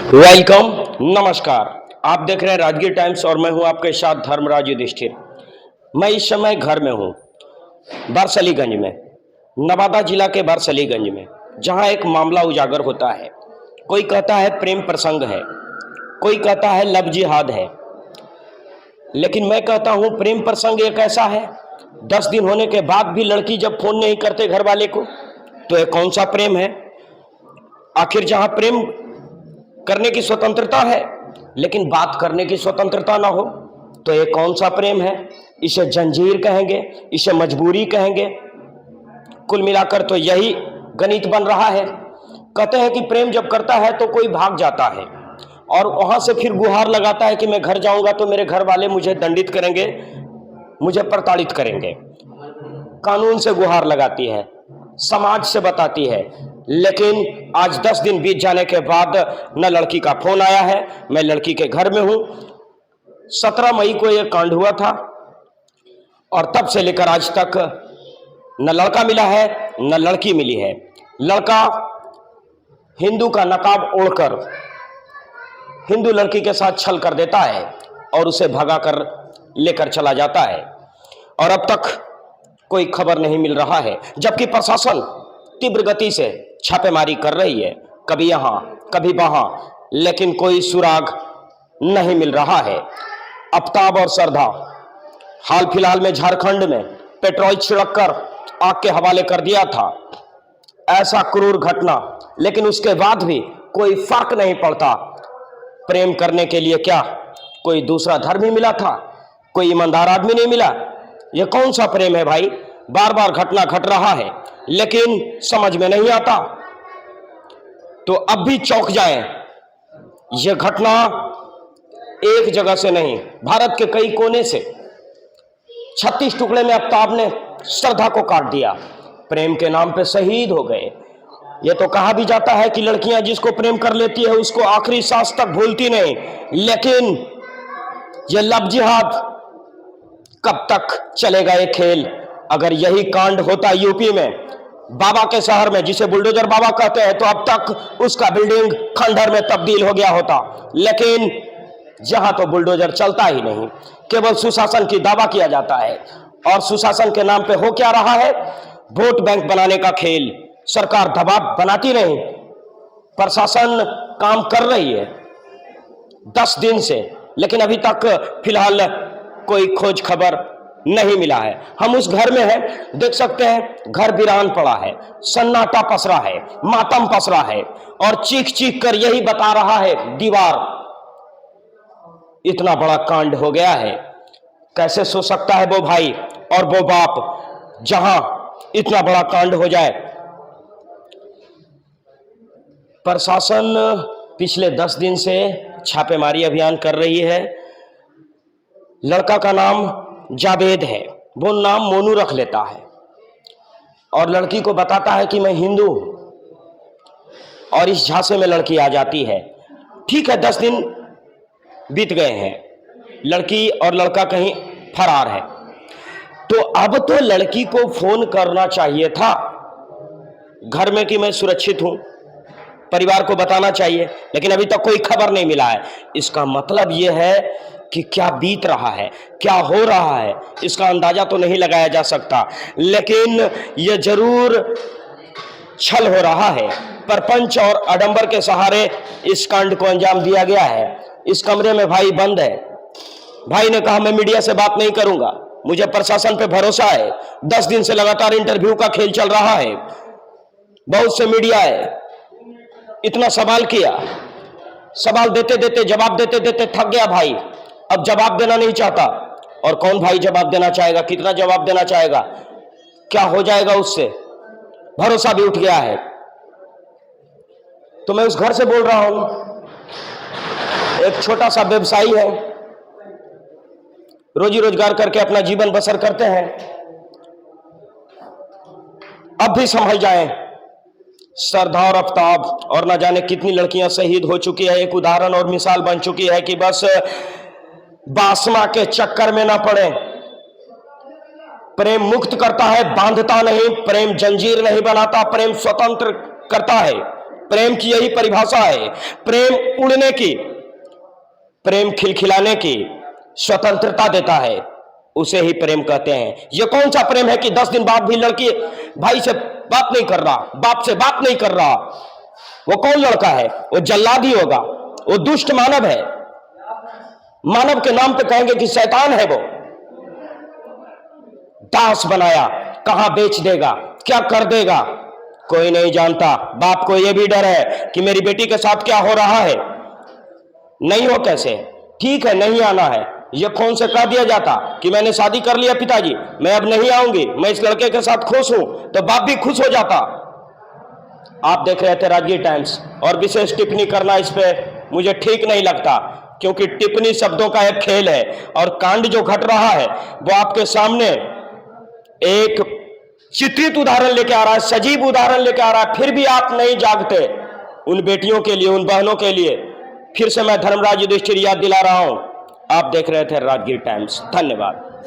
Welcome, नमस्कार। आप देख रहे हैं राजगीर टाइम्स और मैं हूं आपके साथ धर्मराज युधिष्ठिर। मैं इस समय घर में हूं, बरसलीगंज में, नवादा जिला के बरसलीगंज में, जहां एक मामला उजागर होता है। कोई कहता है प्रेम प्रसंग है, कोई कहता है लव जिहाद है, लेकिन मैं कहता हूं प्रेम प्रसंग एक ऐसा है 10 दिन होने के बाद भी लड़की जब फोन नहीं करते घर वाले को, तो ये कौन सा प्रेम है? आखिर जहां प्रेम करने की स्वतंत्रता है लेकिन बात करने की स्वतंत्रता ना हो, तो ये कौन सा प्रेम है? इसे जंजीर कहेंगे, इसे मजबूरी कहेंगे। कुल मिलाकर तो यही गणित बन रहा है। कहते हैं कि प्रेम जब करता है तो कोई भाग जाता है और वहां से फिर गुहार लगाता है कि मैं घर जाऊंगा तो मेरे घर वाले मुझे दंडित करेंगे, मुझे प्रताड़ित करेंगे। कानून से गुहार लगाती है, समाज से बताती है, लेकिन आज 10 दिन बीत जाने के बाद न लड़की का फोन आया है। मैं लड़की के घर में हूं। 17 मई को यह कांड हुआ था और तब से लेकर आज तक न लड़का मिला है न लड़की मिली है। लड़का हिंदू का नकाब ओढ़कर हिंदू लड़की के साथ छल कर देता है और उसे भगा कर लेकर चला जाता है और अब तक कोई खबर नहीं मिल रहा है, जबकि प्रशासन तीव्र गति से छापेमारी कर रही है, कभी यहां कभी वहां, लेकिन कोई सुराग नहीं मिल रहा है। आफ्ताब और श्रद्धा हाल फिलहाल में झारखंड में पेट्रोल छिड़ककर आग के हवाले कर दिया था। ऐसा क्रूर घटना, लेकिन उसके बाद भी कोई फर्क नहीं पड़ता। प्रेम करने के लिए क्या कोई दूसरा धर्म ही मिला था? कोई ईमानदार आदमी नहीं मिला? यह कौन सा प्रेम है भाई? बार बार घटना घट रहा है लेकिन समझ में नहीं आता। तो अब भी चौंक जाएं। यह घटना एक जगह से नहीं, भारत के कई कोने से 36 टुकड़े में आफ्ताब ने श्रद्धा को काट दिया। प्रेम के नाम पे शहीद हो गए। यह तो कहा भी जाता है कि लड़कियां जिसको प्रेम कर लेती है उसको आखिरी सांस तक भूलती नहीं, लेकिन यह लव जिहाद कब तक चलेगा ये खेल? अगर यही कांड होता यूपी में, बाबा के शहर में, जिसे बुलडोजर बाबा कहते हैं, तो अब तक उसका बिल्डिंग खंडहर में तब्दील हो गया होता। लेकिन जहां तो बुलडोजर चलता ही नहीं, केवल सुशासन की दावा किया जाता है। और सुशासन के नाम पे हो क्या रहा है? वोट बैंक बनाने का खेल। सरकार दबाव बनाती नहीं, प्रशासन काम कर रही है 10 दिन से, लेकिन अभी तक फिलहाल कोई खोज खबर नहीं मिला है। हम उस घर में हैं, देख सकते हैं घर वीरान पड़ा है, सन्नाटा पसरा है, मातम पसरा है और चीख चीख कर यही बता रहा है दीवार, इतना बड़ा कांड हो गया है। कैसे सो सकता है वो भाई और वो बाप जहां इतना बड़ा कांड हो जाए? प्रशासन पिछले 10 दिन से छापेमारी अभियान कर रही है। लड़का का नाम जावेद है, वो नाम मोनू रख लेता है और लड़की को बताता है कि मैं हिंदू हूं और इस झांसे में लड़की आ जाती है। ठीक है, 10 दिन बीत गए हैं, लड़की और लड़का कहीं फरार है। तो अब तो लड़की को फोन करना चाहिए था घर में कि मैं सुरक्षित हूं, परिवार को बताना चाहिए, लेकिन अभी तक कोई खबर नहीं मिला है। इसका मतलब यह है कि क्या बीत रहा है, क्या हो रहा है, इसका अंदाजा तो नहीं लगाया जा सकता, लेकिन यह जरूर छल हो रहा है। परपंच और आडंबर के सहारे इस कांड को अंजाम दिया गया है। इस कमरे में भाई बंद है। भाई ने कहा मैं मीडिया से बात नहीं करूंगा, मुझे प्रशासन पे भरोसा है। 10 दिन से लगातार इंटरव्यू का खेल चल रहा है, बहुत से मीडिया है, इतना सवाल किया, सवाल देते देते जवाब देते देते थक गया भाई, अब जवाब देना नहीं चाहता। और कौन भाई जवाब देना चाहेगा? कितना जवाब देना चाहेगा? क्या हो जाएगा उससे? भरोसा भी उठ गया है। तो मैं उस घर से बोल रहा हूं, एक छोटा सा व्यवसायी है, रोजी रोजगार करके अपना जीवन बसर करते हैं। अब भी संभल जाएं। श्रद्धा और आफ्ताब और न जाने कितनी लड़कियां शहीद हो चुकी है। एक उदाहरण और मिसाल बन चुकी है कि बस बासमा के चक्कर में ना पड़े। प्रेम मुक्त करता है, बांधता नहीं। प्रेम जंजीर नहीं बनाता, प्रेम स्वतंत्र करता है। प्रेम की यही परिभाषा है। प्रेम उड़ने की, प्रेम खिलखिलाने की स्वतंत्रता देता है, उसे ही प्रेम कहते हैं। ये कौन सा प्रेम है कि 10 दिन बाद भी लड़की भाई से बात नहीं कर रहा, बाप से बात नहीं कर रहा? वो कौन लड़का है? वो जल्लाद ही होगा, वो दुष्ट मानव है। मानव के नाम पे कहेंगे कि शैतान है वो। दास बनाया, कहां बेच देगा, क्या कर देगा, कोई नहीं जानता। बाप को यह भी डर है कि मेरी बेटी के साथ क्या हो रहा है। नहीं हो कैसे? ठीक है, नहीं आना है, ये फोन से कह दिया जाता कि मैंने शादी कर लिया पिताजी, मैं अब नहीं आऊंगी, मैं इस लड़के के साथ खुश हूं, तो बाप भी खुश हो जाता। आप देख रहे थे राजगीर टाइम्स, और विशेष टिप्पणी करना इस पे मुझे ठीक नहीं लगता, क्योंकि टिप्पणी शब्दों का एक खेल है, और कांड जो घट रहा है वो आपके सामने एक चित्रित उदाहरण लेके आ रहा है, सजीव उदाहरण लेके आ रहा है, फिर भी आप नहीं जागते उन बेटियों के लिए, उन बहनों के लिए। फिर से मैं धर्मराज युधिष्ठिर याद दिला रहा हूं। आप देख रहे थे राजगीर टाइम्स। धन्यवाद।